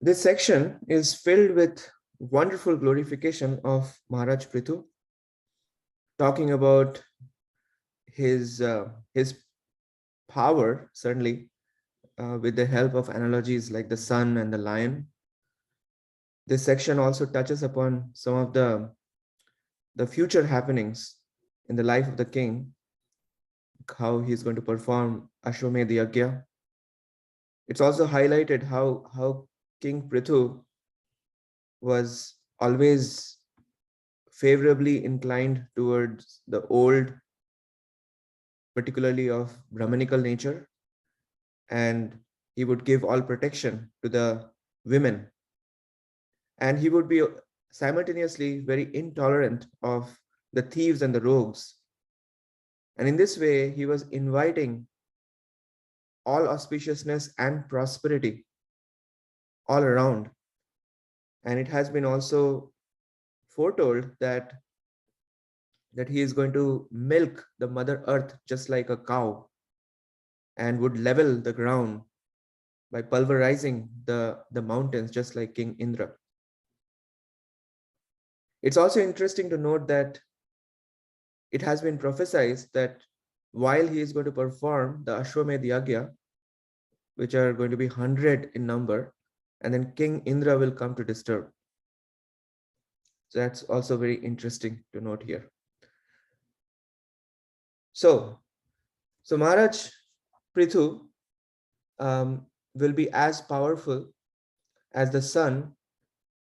This section is filled with wonderful glorification of Maharaj Pṛthu, talking about his power, certainly, with the help of analogies like the sun and the lion. This section also touches upon some of the future happenings in the life of the king, how he's going to perform Ashwamedh Yajna. It's also highlighted how King Pṛthu was always favorably inclined towards the old, particularly of Brahmanical nature, and he would give all protection to the women. And he would be simultaneously very intolerant of the thieves and the rogues. And in this way, he was inviting all auspiciousness and prosperity all around. And it has been also foretold that he is going to milk the mother earth just like a cow, and would level the ground by pulverizing the mountains just like King Indra. It's also interesting to note that it has been prophesied that while he is going to perform the Ashwamedh Yajna, which are going to be 100 in number, and then King Indra will come to disturb. So that's also very interesting to note here. So Maharaj Pṛthu will be as powerful as the sun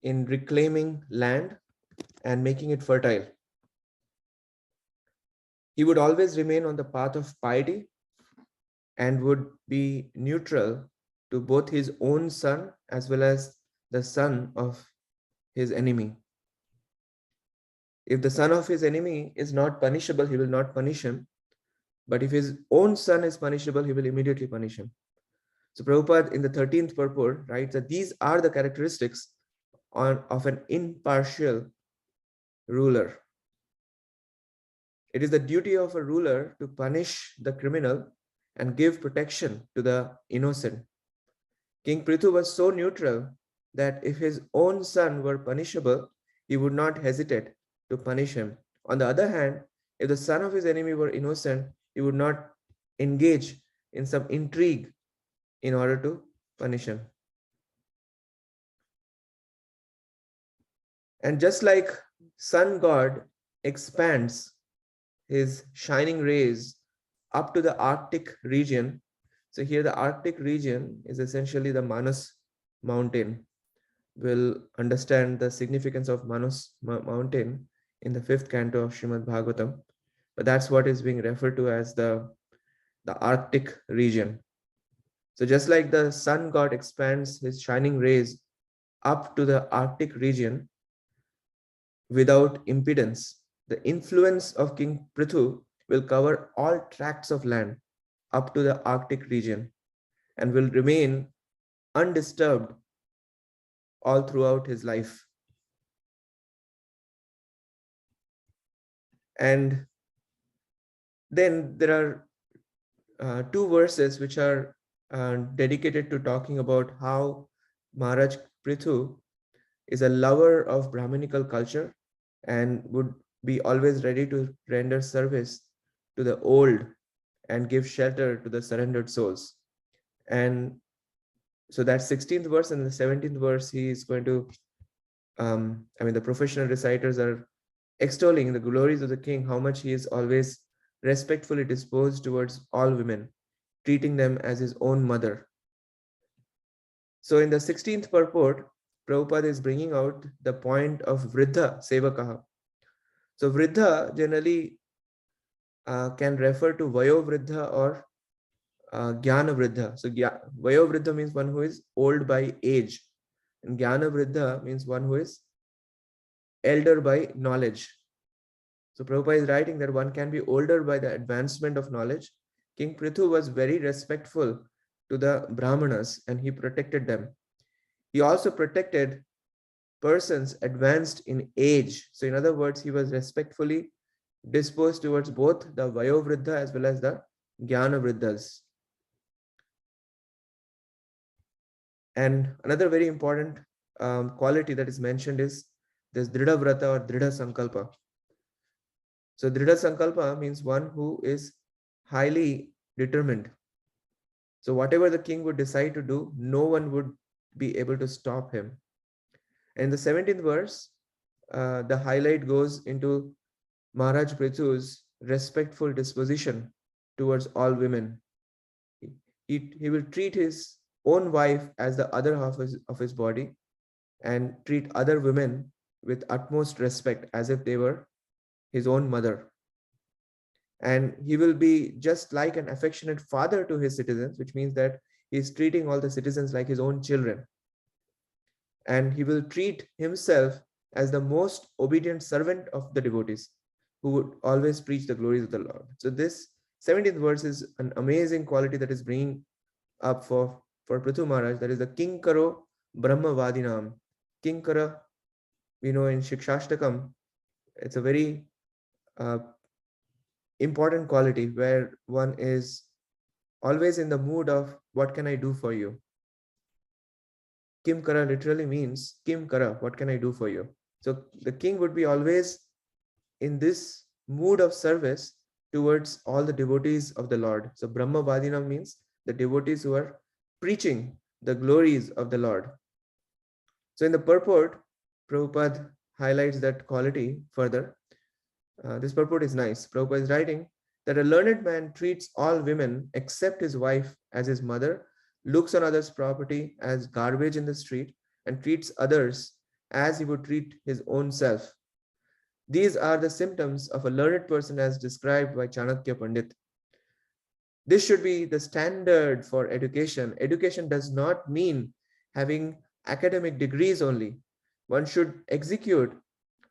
in reclaiming land and making it fertile. He would always remain on the path of piety and would be neutral to both his own son as well as the son of his enemy. If the son of his enemy is not punishable, he will not punish him. But if his own son is punishable, he will immediately punish him. So Prabhupada in the 13th purport writes that these are the characteristics of an impartial ruler. It is the duty of a ruler to punish the criminal and give protection to the innocent. King Pṛthu was so neutral that if his own son were punishable, he would not hesitate to punish him. On the other hand, if the son of his enemy were innocent, he would not engage in some intrigue in order to punish him. And just like sun god expands his shining rays up to the Arctic region, so here the Arctic region is essentially the Manas mountain. We'll understand the significance of Manas mountain in the 5th canto of Srimad Bhagavatam, but that's what is being referred to as the Arctic region. So just like the sun god expands his shining rays up to the Arctic region without impedance, the influence of King Pṛthu will cover all tracts of land up to the Arctic region and will remain undisturbed all throughout his life. And then there are 2 verses which are dedicated to talking about how Maharaj Pṛthu is a lover of Brahminical culture and would be always ready to render service to the old and give shelter to the surrendered souls. And so that 16th verse and the 17th verse, he is going to, the professional reciters are extolling the glories of the king, how much he is always respectfully disposed towards all women, treating them as his own mother. So in the 16th purport, Prabhupada is bringing out the point of Vriddha Sevakaha. So Vriddha generally can refer to Vayo Vriddha or Jnana Vriddha. So Vayo Vriddha means one who is old by age, and Jnana Vriddha means one who is elder by knowledge. So Prabhupada is writing that one can be older by the advancement of knowledge. King Pṛthu was very respectful to the Brahmanas and he protected them. He also protected persons advanced in age. So in other words, he was respectfully disposed towards both the Vayo Vriddha as well as the Jnana Vriddhas. And another very important quality that is mentioned is this Dridha Vrata or Dridha Sankalpa. So Dridha Sankalpa means one who is highly determined. So whatever the king would decide to do, no one would be able to stop him. In the 17th verse, the highlight goes into Maharaj Prithu's respectful disposition towards all women. He will treat his own wife as the other half of his body and treat other women with utmost respect as if they were his own mother. And he will be just like an affectionate father to his citizens, which means that he's treating all the citizens like his own children. And he will treat himself as the most obedient servant of the devotees who would always preach the glories of the Lord. So this 17th verse is an amazing quality that is bringing up for Pṛthu Maharaj. That is the King Karo Brahma Vadinam. King Kara, we know in Shikshashtakam, it's a very uh, important quality where one is always in the mood of what can I do for you. Kim Kara literally means Kim Kara, what can I do for you? So the king would be always in this mood of service towards all the devotees of the Lord. So Brahma Vadina means the devotees who are preaching the glories of the Lord. So in the purport, Prabhupada highlights that quality further. This purport is nice. Prabhupada is writing that a learned man treats all women except his wife as his mother, looks on others' property as garbage in the street, and treats others as he would treat his own self. These are the symptoms of a learned person as described by Chanakya Pandit. This should be the standard for education. Education does not mean having academic degrees only. One should execute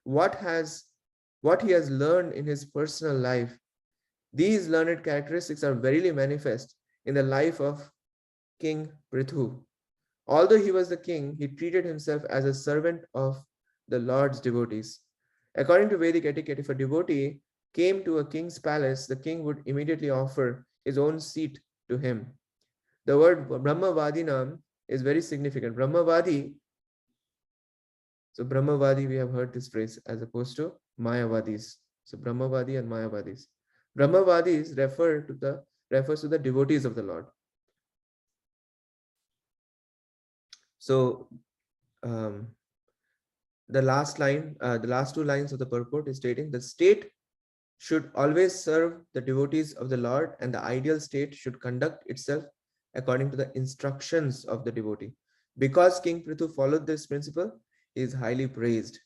what he has learned in his personal life. These learned characteristics are verily manifest in the life of King Pṛthu. Although he was the king, he treated himself as a servant of the Lord's devotees. According to Vedic etiquette, if a devotee came to a king's palace, the king would immediately offer his own seat to him. The word Brahmavadinam is very significant. Brahmavadi, so Brahmavadi, we have heard this phrase as opposed to Mayavadis. So Brahmavadi and Mayavadis. Brahmavadis refers to the devotees of the Lord. So the last two lines of the purport is stating the state should always serve the devotees of the Lord, and the ideal state should conduct itself according to the instructions of the devotee. Because King Pṛthu followed this principle, he is highly praised.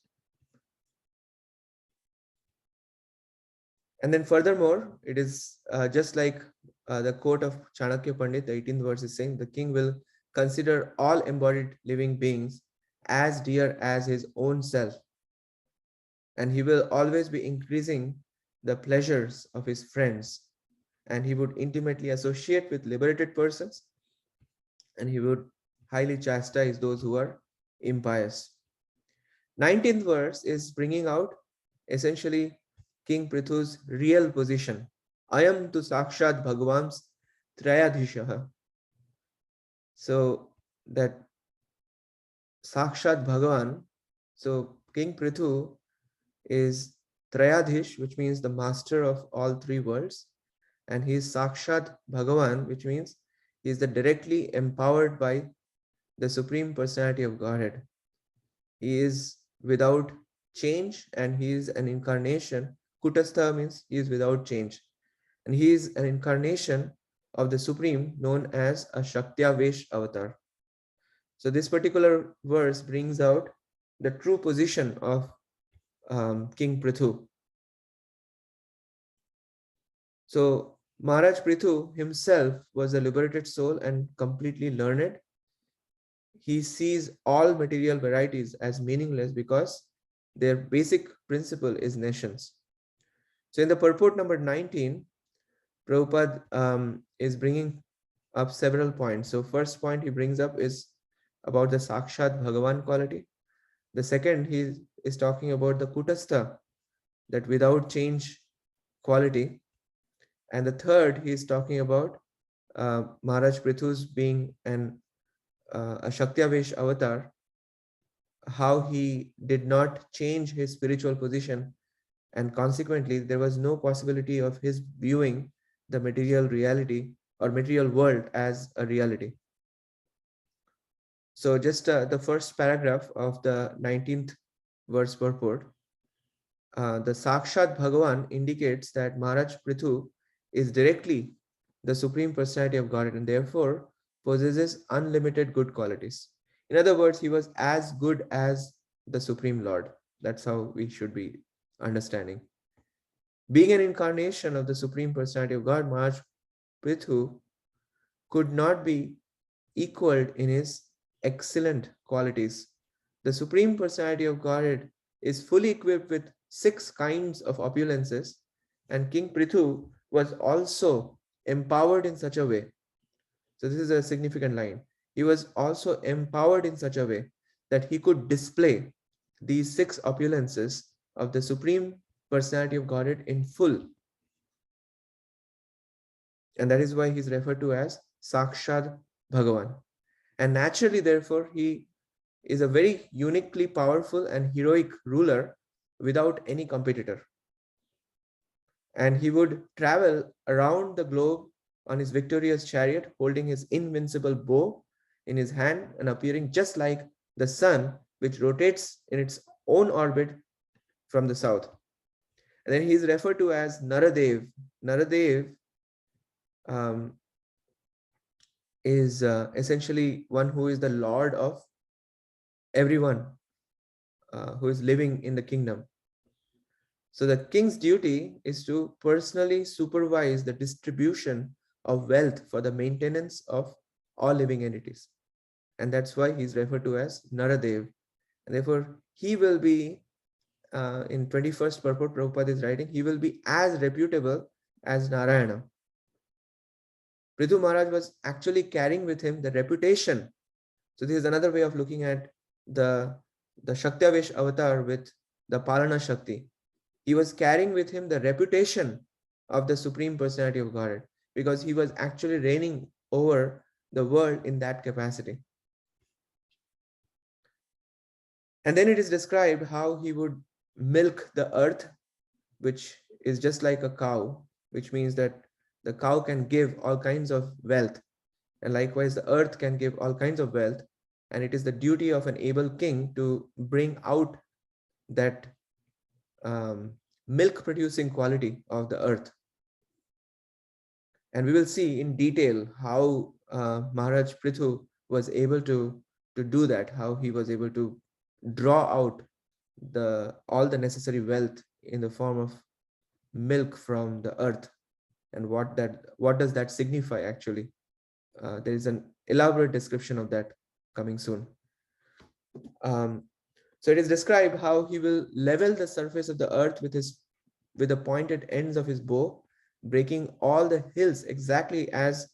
And then furthermore, it is just like the quote of Chanakya Pandit, the 18th verse is saying, the king will consider all embodied living beings as dear as his own self. And he will always be increasing the pleasures of his friends. And he would intimately associate with liberated persons. And he would highly chastise those who are impious. 19th verse is bringing out essentially King Pṛthu's real position. Ayam tu sakshat bhagavams trayadhishaha. So that sakshat bhagavan, so King Pṛthu is Trayadhish, which means the master of all three worlds. And he is Sakshat Bhagavan, which means he is the directly empowered by the Supreme Personality of Godhead. He is without change and he is an incarnation. Kutastha means he is without change. And he is an incarnation of the Supreme known as a Shaktyavesh avatar. So this particular verse brings out the true position of King Pṛthu. So Maharaj Pṛthu himself was a liberated soul and completely learned. He sees all material varieties as meaningless because their basic principle is nations. So in the purport number 19, Prabhupada is bringing up several points. So first point he brings up is about the Sakshat Bhagavan quality. The second, he is talking about the Kutastha, that without change quality. And the third, he is talking about Maharaj Pṛthu's being an a Shaktiavesh avatar, how he did not change his spiritual position, and consequently, there was no possibility of his viewing the material reality or material world as a reality. So, just the first paragraph of the 19th verse purport, the Sakshat Bhagavan indicates that Maharaj Pṛthu is directly the Supreme Personality of Godhead and therefore possesses unlimited good qualities. In other words, he was as good as the Supreme Lord. That's how we should be understanding. Being an incarnation of the Supreme Personality of God, Maharaj Pṛthu could not be equaled in his excellent qualities. The Supreme Personality of Godhead is fully equipped with 6 kinds of opulences, and King Pṛthu was also empowered in such a way. So, this is a significant line. He was also empowered in such a way that he could display these 6 opulences of the Supreme Personality of Godhead in full. And that is why he is referred to as Sakshat Bhagavan. And naturally, therefore, he is a very uniquely powerful and heroic ruler without any competitor. And he would travel around the globe on his victorious chariot, holding his invincible bow in his hand and appearing just like the sun, which rotates in its own orbit from the south. And then he is referred to as Naradev. Naradev um, is essentially one who is the lord of everyone who is living in the kingdom. So the king's duty is to personally supervise the distribution of wealth for the maintenance of all living entities. And that's why he's referred to as Naradev. And therefore, he will be, in 21st purport, Prabhupada is writing, he will be as reputable as Narayana. Pṛthu Maharaj was actually carrying with him the reputation. So this is another way of looking at the Shaktiavesh avatar with the Palana Shakti. He was carrying with him the reputation of the Supreme Personality of Godhead because he was actually reigning over the world in that capacity. And then it is described how he would milk the earth, which is just like a cow, which means that the cow can give all kinds of wealth. And likewise, the earth can give all kinds of wealth. And it is the duty of an able king to bring out that milk producing quality of the earth. And we will see in detail how Maharaj Pṛthu was able to do that, how he was able to draw out all the necessary wealth in the form of milk from the earth, and what does that signify actually. There is an elaborate description of that coming soon. So it is described how he will level the surface of the earth with the pointed ends of his bow, breaking all the hills exactly as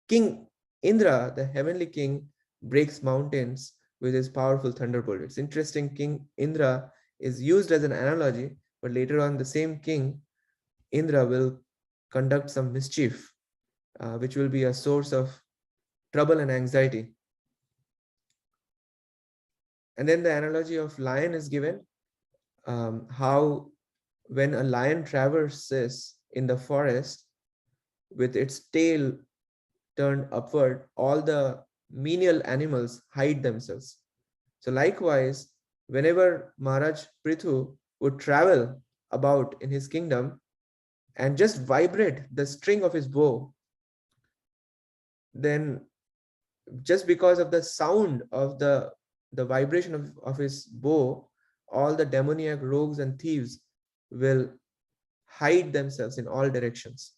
King Indra, the heavenly king, breaks mountains with his powerful thunderbolt. It's interesting, King Indra is used as an analogy, but later on the same king, Indra, will conduct some mischief, which will be a source of trouble and anxiety. And then the analogy of lion is given, how when a lion traverses in the forest with its tail turned upward, all the menial animals hide themselves. So likewise, whenever Maharaj Pṛthu would travel about in his kingdom and just vibrate the string of his bow, then just because of the sound of the vibration of his bow, all the demoniac rogues and thieves will hide themselves in all directions.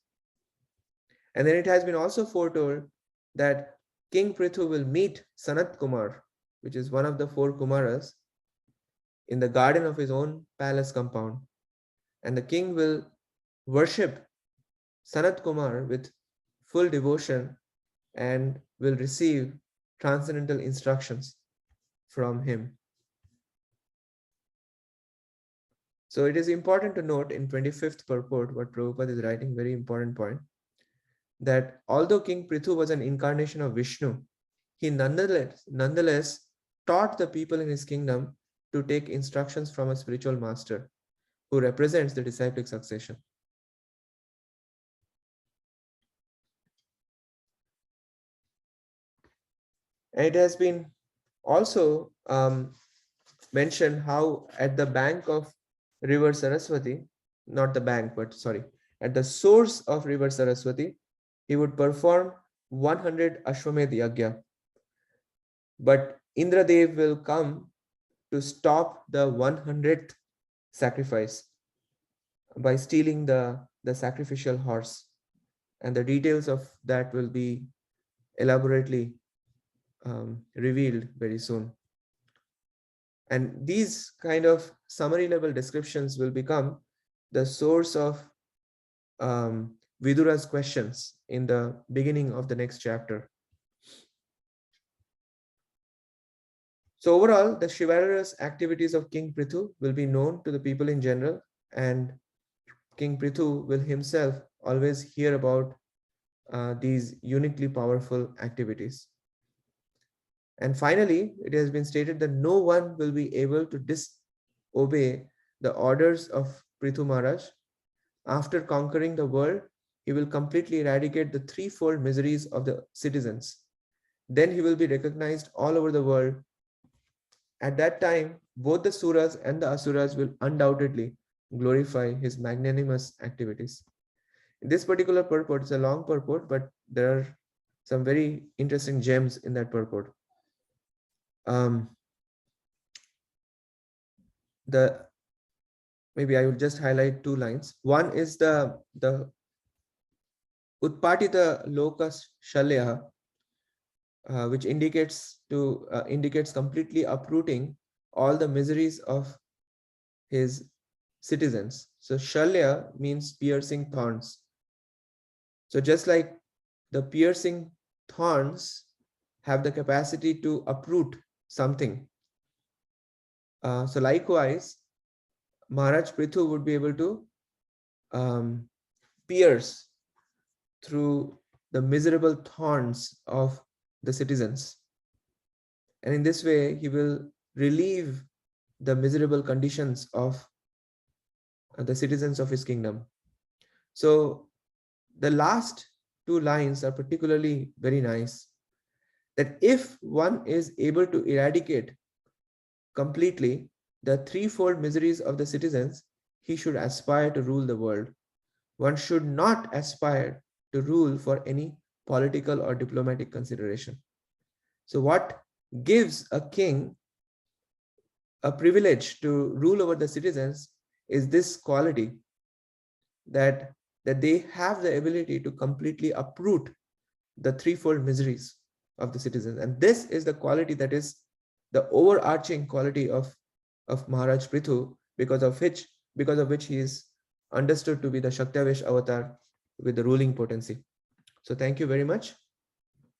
And then it has been also foretold that King Pṛthu will meet Sanat Kumar, which is one of the 4 Kumaras, in the garden of his own palace compound. And the king will worship Sanat Kumar with full devotion and will receive transcendental instructions from him. So it is important to note in 25th purport what Prabhupada is writing, very important point, that although King Pṛthu was an incarnation of Vishnu, he nonetheless taught the people in his kingdom to take instructions from a spiritual master who represents the disciplic succession. And it has been also mentioned how at the bank of river Saraswati, not the bank, but sorry, at the source of river Saraswati, he would perform 100 Ashwamedh Yagya. But Indradev will come to stop the 100th sacrifice by stealing the sacrificial horse. And the details of that will be elaborately revealed very soon. And these kind of summary level descriptions will become the source of Vidura's questions in the beginning of the next chapter. So overall, the chivalrous activities of King Pṛthu will be known to the people in general, and King Pṛthu will himself always hear about these uniquely powerful activities. And finally, it has been stated that no one will be able to disobey the orders of Pṛthu Maharaj. After conquering the world, he will completely eradicate the threefold miseries of the citizens. Then he will be recognized all over the world. At that time, both the Suras and the Asuras will undoubtedly glorify his magnanimous activities. This particular purport is a long purport, but there are some very interesting gems in that purport. Maybe I will just highlight two lines. One is the Utpatita Lokas Shalya, which indicates completely uprooting all the miseries of his citizens. So Shalya means piercing thorns. So just like the piercing thorns have the capacity to uproot something, so likewise, Maharaj Pṛthu would be able to pierce through the miserable thorns of the citizens. And in this way, he will relieve the miserable conditions of the citizens of his kingdom. So the last two lines are particularly very nice. That if one is able to eradicate completely the threefold miseries of the citizens, he should aspire to rule the world. One should not aspire to rule for any political or diplomatic consideration. So what gives a king a privilege to rule over the citizens is this quality, that they have the ability to completely uproot the threefold miseries of the citizens. And this is the quality that is the overarching quality of Maharaj Pṛthu, because of which he is understood to be the Shaktavesh avatar with the ruling potency. So thank you very much.